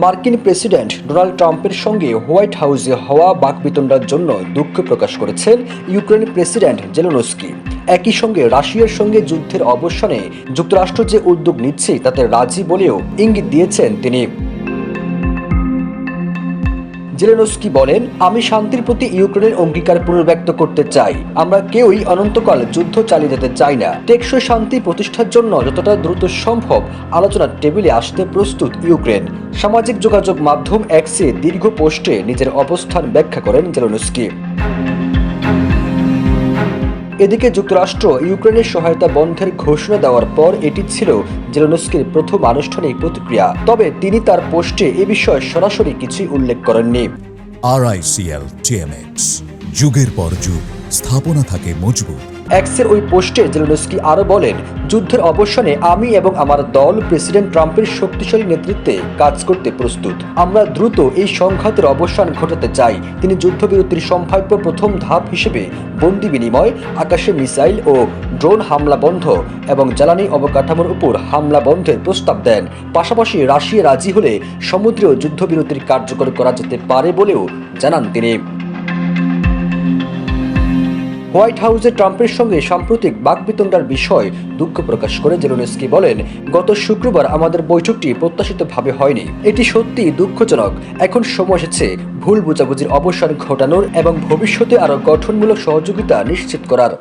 মার্কিন president Donald ট্রাম্পের সঙ্গে হোয়াইট হাউসে হওয়া বাকবিতণ্ডার জন্য দুঃখ প্রকাশ করেছেন ইউক্রেনের প্রেসিডেন্ট জেলেনস্কি। একই সঙ্গে রাশিয়ার সঙ্গে যুদ্ধের অবসানে যুক্তরাষ্ট্র যে উদ্যোগ নিচ্ছে তাতে রাজি বলেও ইঙ্গিত দিয়েছেন তিনি। জেলেনস্কি বলেন, আমি শান্তির প্রতি ইউক্রেনের অঙ্গীকার পুনর্ব্যক্ত করতে চাই। আমরা কেউই অনন্তকাল যুদ্ধ চালিয়ে যেতে চাই না। টেকসই শান্তি প্রতিষ্ঠার জন্য যতটা দ্রুত সম্ভব আলোচনার টেবিলে আসতে প্রস্তুত ইউক্রেন। সামাজিক যোগাযোগ মাধ্যম এক্সে দীর্ঘ পোস্টে নিজের অবস্থান ব্যাখ্যা করেন জেলেনস্কি। এদিকে যুক্তরাষ্ট্র ইউক্রেনের সহায়তা বন্ধের ঘোষণা দেওয়ার পর এটি ছিল জেলেনস্কির প্রথম আনুষ্ঠানিক প্রতিক্রিয়া। তবে তিনি তার পোস্টে এ বিষয়ে সরাসরি কিছুই উল্লেখ করেননি। RICL TMX, যুগের পর যুগ স্থাপনা থাকে মজবুত। এক্সের ওই পোস্টে জেলেনস্কি আরও বলেন, যুদ্ধের অবসানে আমি এবং আমার দল প্রেসিডেন্ট ট্রাম্পের শক্তিশালী নেতৃত্বে কাজ করতে প্রস্তুত। আমরা দ্রুত এই সংঘাতের অবসান ঘটাতে চাই। তিনি যুদ্ধবিরতির সম্ভাব্য প্রথম ধাপ হিসেবে বন্দি বিনিময়, আকাশে মিসাইল ও ড্রোন হামলা বন্ধ এবং জ্বালানি অবকাঠামোর উপর হামলা বন্ধের প্রস্তাব দেন। পাশাপাশি রাশিয়া রাজি হলে সমুদ্রীয় যুদ্ধবিরতির কার্যকর করা যেতে পারে বলেও জানান তিনি। হোয়াইট হাউসে ট্রাম্পের সঙ্গে সাম্প্রতিক বাকবিতণ্ডার বিষয়ে দুঃখ প্রকাশ করে জেলেনস্কি বলেন, গত শুক্রবার আমাদের বৈঠকটি প্রত্যাশিতভাবে হয়নি। এটি সত্যিই দুঃখজনক। এখন সময় এসেছে ভুল বোঝাবুঝির অবসান ঘটানোর এবং ভবিষ্যতে আরও গঠনমূলক সহযোগিতা নিশ্চিত করার।